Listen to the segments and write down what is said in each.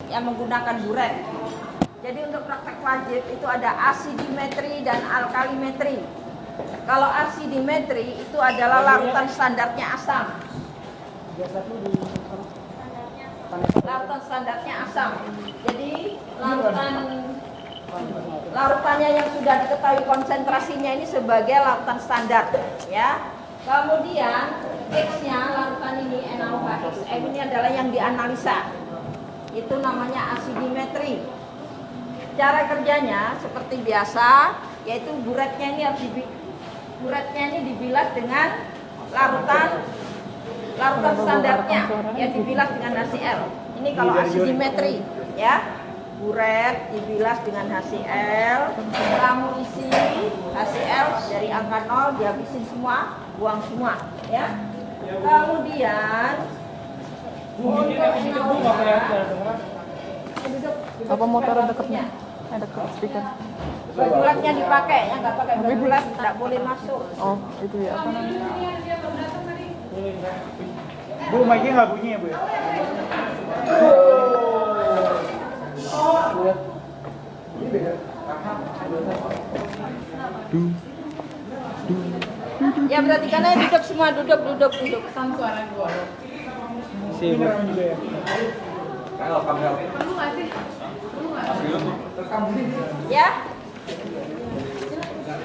yang menggunakan buret. Jadi untuk praktek wajib itu ada asidimetri dan alkalimetri. Kalau asidimetri itu adalah larutan standarnya asam. Larutan standarnya asam. Jadi larutannya yang sudah diketahui konsentrasinya ini sebagai larutan standar, ya. Kemudian X-nya larutan ini NaOH ini adalah yang dianalisa. Itu namanya asidimetri. Cara kerjanya seperti biasa, yaitu buretnya ini dibilas dengan larutan standarnya yang dibilas dengan HCl. Ini kalau asidimetri, ya. Buret dibilas dengan HCl, kamu isi HCl dari angka 0 dihabisin semua, buang semua, ya. Kemudian untuk apa motor dekatnya? Ada dekat speaker. Bajulatnya dipakai, yang nggak pakai bajulat tidak boleh masuk. Oh, itu ya apa namanya? Bu, mic-nya nggak bunyi ya, Bu ya? Ya berarti karena duduk semua, duduk. Pesan suara gua. Ini merah juga ya? Perlu nggak sih? Ya.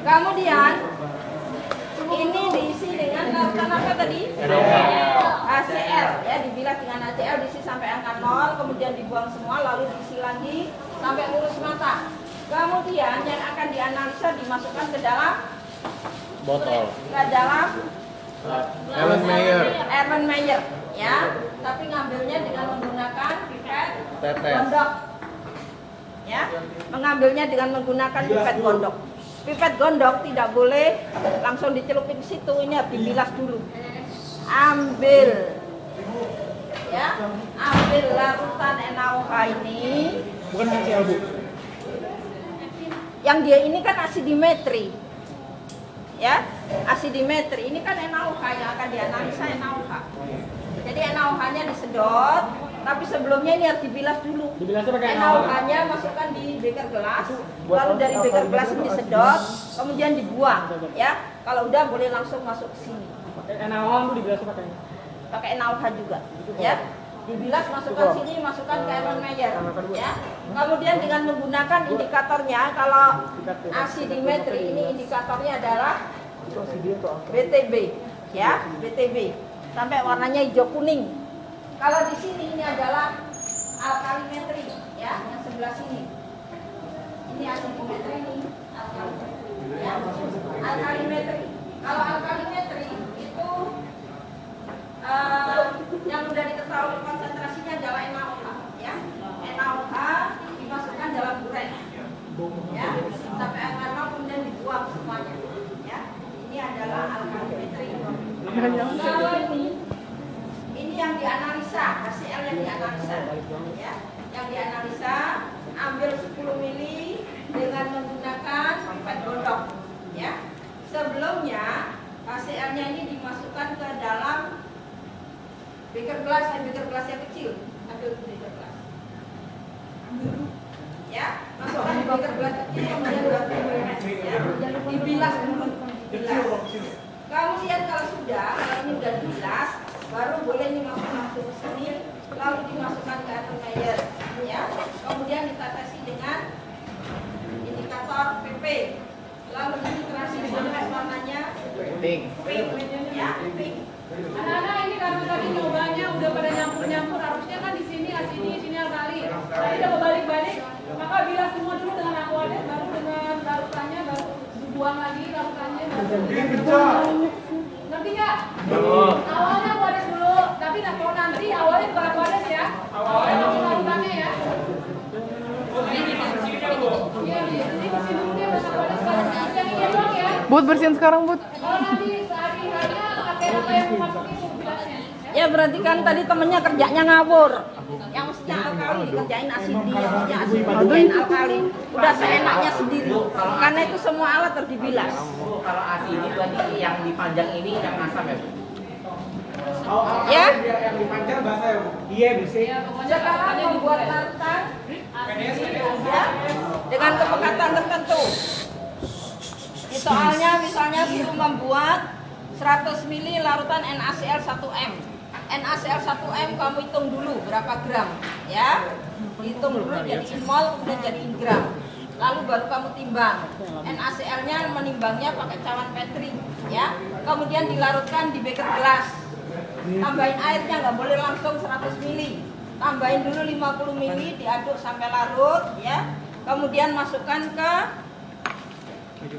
Kemudian ini diisi dengan larutan apa tadi? HCl, ya, dibilas dengan HCl diisi sampai angka 0, kemudian dibuang semua, lalu diisi lagi sampai lurus mata. Kemudian yang akan dianalisa dimasukkan ke dalam botol. Ke dalam Erlenmeyer. Erlenmeyer, ya. Tapi ngambilnya dengan menggunakan pipet Tetes. gondok. Ya, mengambilnya dengan menggunakan pipet gondok. Pipet gondok tidak boleh langsung dicelupin ke situ, ini harus dibilas dulu. Ambil, ya, ambil larutan NaOH ini. Bukan HCl, Bu. Yang dia ini kan asidimetri, ya, asidimetri. Ini kan NaOH yang akan dianalisa NaOH. Jadi NaOH-nya disedot, tapi sebelumnya ini harus dibilas dulu. Dibilasnya pakai NaOH-nya masukkan di beker gelas, lalu dari beker gelas ini disedot, kemudian dibuang, ya. Kalau udah boleh langsung masuk ke sini. NaOH itu dibilasnya Pakai NaOH juga, ya. Dibilas, masukkan sini, masukkan ke Erlenmeyer, ya. Kemudian dengan menggunakan indikatornya, kalau asidimetri ini indikatornya adalah BTB, ya, BTB. Sampai warnanya hijau kuning. Kalau di sini ini adalah alkalimetri, ya, yang sebelah sini. Ini asidimetri ini, alkalimetri, ya. Alkalimetri. Kalau alkalimetri itu yang sudah diketahui konsentrasinya adalah NaOH, ya. NaOH dimasukkan dalam buret, ya, sampai angka 0 kemudian dibuang semuanya, ya. Ini adalah alkalimetri. Kalau ini yang dianalisa, HCl yang dianalisa, ya. Yang dianalisa ambil 10 mili dengan menggunakan pipet gondok, ya. Sebelumnya HCl-nya ini dimasukkan ke dalam beker gelas yang kecil. Ambil beker gelas. Ya, masukkan di beker gelas kecil, kemudian ya, dibilas dulu. Dibilas. Kemudian kalau ini sudah dibilas, baru boleh masuk ke sini, lalu dimasukkan ke Erlenmeyer, ya. Kemudian ditetesi dengan indikator PP. Lalu ini transisi sampai warnanya pink, ya, pink. Anak-anak ini karena tadi nyobanya udah pada nyampur-nyampur, harusnya kan di sini asidi, sini alkali. Tadi udah balik-balik, maka bilas semua dulu dengan aquanet, baru dengan larutannya, baru dibuang lagi larutannya. Ngerti nggak? Awalnya aquanet dulu, tapi kalau nanti awalnya bukan aquanet ya. Awalnya langsung larutannya ya. Iya, ini di sini dulu dia bukan aquanet sekarang. Yang ini doang ya. Bud, bersihin sekarang, Bud. Kalau nanti sehari-harinya pakai apa yang memasuki bilasnya. Ya berarti kan tadi temennya kerjanya ngawur. Yang mestinya alkali dikerjain asidi, yang mestinya asidi dikerjain alkali. Udah seenaknya sendiri. Karena itu semua alat harus dibilas. Kalau asidi berarti yang dipanjang ini yang asam ya, Bu? Ya. Yang dipanjang bahasa ya, Bu? Iya, bisa. Ya, pokoknya Sekarang larutannya membuat dibuat. larutan pekatan tertentu. Di soalnya misalnya suruh membuat 100 ml larutan NaCl 1M. NaCl 1M kamu hitung dulu berapa gram, ya. Hitung dulu jadi mol kemudian jadi gram. Lalu baru kamu timbang. NaCl-nya menimbangnya pakai cawan Petri, ya. Kemudian dilarutkan di beker gelas. Tambahin airnya, nggak boleh langsung 100 ml. Tambahin dulu 50 ml, diaduk sampai larut, ya. Kemudian masukkan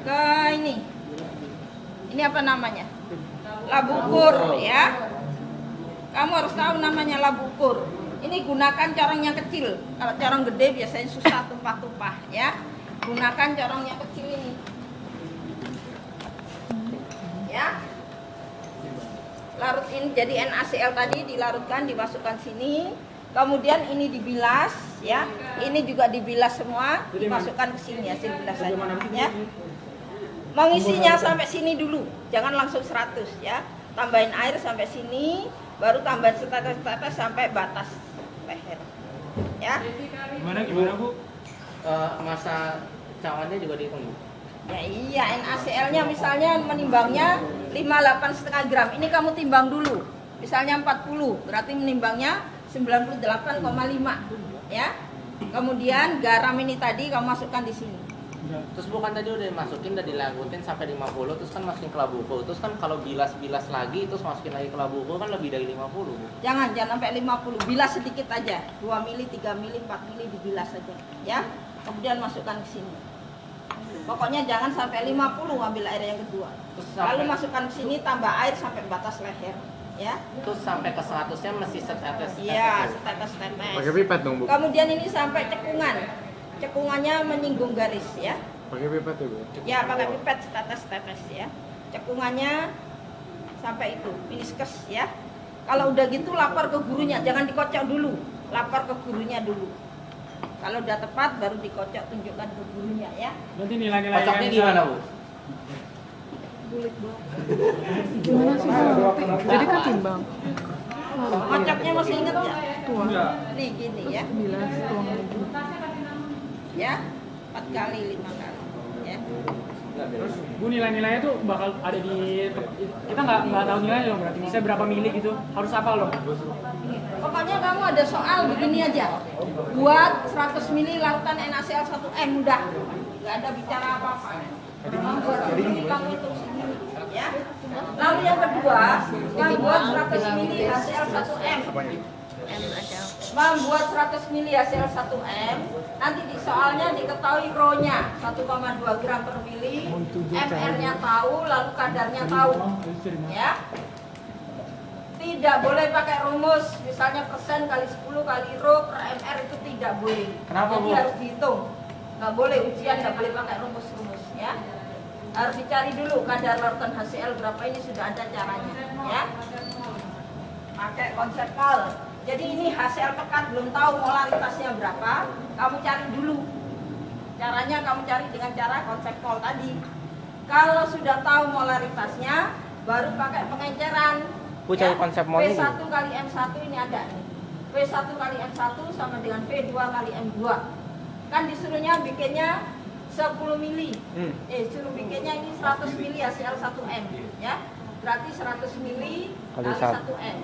ke ini. Ini apa namanya? Labu ukur, ya. Kamu harus tahu namanya labu ukur. Ini gunakan corong yang kecil. Kalau corong gede biasanya susah tumpah-tumpah, ya. Gunakan corong yang kecil ini. Ya. Larut ini jadi NaCl tadi dilarutkan, dimasukkan sini. Kemudian ini dibilas, ya. Ini juga dibilas semua, dimasukkan ke sini hasil bilasannya, ya. Mengisinya sampai sini dulu, jangan langsung 100, ya. Tambahin air sampai sini, baru tambahin setetes-tetes sampai batas leher, ya. Gimana Bu? Masa cawannya juga dihitung, Bu? Ya iya, NaCl-nya misalnya menimbangnya 58,5 gram. Ini kamu timbang dulu. Misalnya 40, berarti menimbangnya 98,5, ya. Kemudian garam ini tadi kamu masukkan di sini. Terus bukan tadi udah dimasukin, udah dilagutin sampai 50, terus kan masukin ke labu ukur. Terus kan kalau bilas-bilas lagi, terus masukin lagi ke labu ukur kan lebih dari 50, Bu. Jangan sampai 50, bilas sedikit aja. 2 mili, 3 mili, 4 mili dibilas saja, ya. Kemudian masukkan ke sini. Pokoknya jangan sampai 50 ambil air yang kedua. Lalu masukkan ke sini, tambah air sampai batas leher, ya. Terus sampai ke 100-nya mesti setetes. Iya, setetes-tetes. Pakai pipet dong, Bu. Kemudian ini sampai cekungan. Cekungannya menyinggung garis, ya. Pakai pipet ya, Bu. Ya, pakai pipet setetes-tetes, ya. Cekungannya sampai itu, meniskes, ya. Kalau udah gitu lapor ke gurunya, jangan dikocok dulu. Lapor ke gurunya dulu. Kalau udah tepat baru dikocok, tunjukkan ke gurunya, ya. Nanti nilai-nilai Kocoknya gimana, Bu? Gimana sih? Jadi kan timbang. Kocoknya masih inget ya? Tuang. Nih gini, ya. Bilas, tuang lagi. Ya, 4 kali, 5 kali, ya. Terus Bu, nilai-nilainya tuh bakal ada di kita nggak tahu nilainya loh, berarti bisa berapa mili gitu, harus apa loh? Pokoknya kamu ada soal begini aja. Buat 100 ml larutan NaCl 1M, mudah. Nggak ada bicara apa-apa. Jadi kamu hitung sendiri, ya. Lalu yang kedua, membuat 100 ml HCl 1M. Membuat 100 ml HCl 1M, nanti di soalnya diketahui rho-nya 1,2 gram per mili, mr-nya tahu, lalu kadarnya tahu, ya. Tidak boleh pakai rumus, misalnya persen kali 10 kali rho per mr, itu tidak boleh. Kenapa, Jadi Bu? harus dihitung. Nggak boleh ujian, nggak boleh pakai rumus-rumus, ya. Harus dicari dulu kadar larutan HCl berapa, ini sudah ada caranya, ya. Pakai konsep mol. Jadi ini HCl pekat, belum tahu molaritasnya berapa, kamu cari dulu. Caranya kamu cari dengan cara konsep mol tadi. Kalau sudah tahu molaritasnya, baru pakai pengenceran. Bu, cari konsep molnya P1 kali M1 ini ada nih. P1 kali M1 sama dengan P2 kali M2. Kan disuruhnya bikinnya 10 mili. Suruh bikinnya ini 100 mili HCl 1M, ya. Berarti 100 mili kali 1M.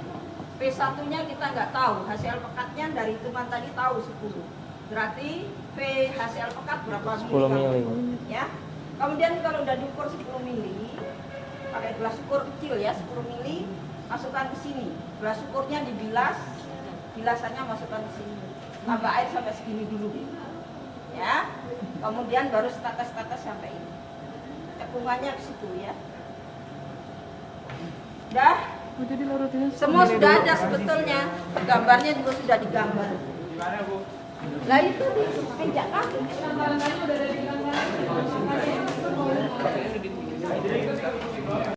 P1-nya kita nggak tahu, HCl pekatnya dari hitungan tadi tahu 10. Berarti P HCl pekat berapa mili? 10 mili. Ya. Kemudian kalau udah diukur 10 mili, pakai gelas ukur kecil ya, 10 mili, masukkan ke sini. Gelas ukurnya dibilas, bilasannya masukkan ke sini. Tambah air sampai segini dulu. Ya. Kemudian baru setetes-tetes sampai ini. Cekungannya ke situ ya. Udah? Oh, jadi larutinnya Semua segini sudah dulu. ada sebetulnya. Gambarnya juga sudah digambar. Gimana, Bu? Lah itu di meja kaki. Gambaran tadi udah ada di gambaran.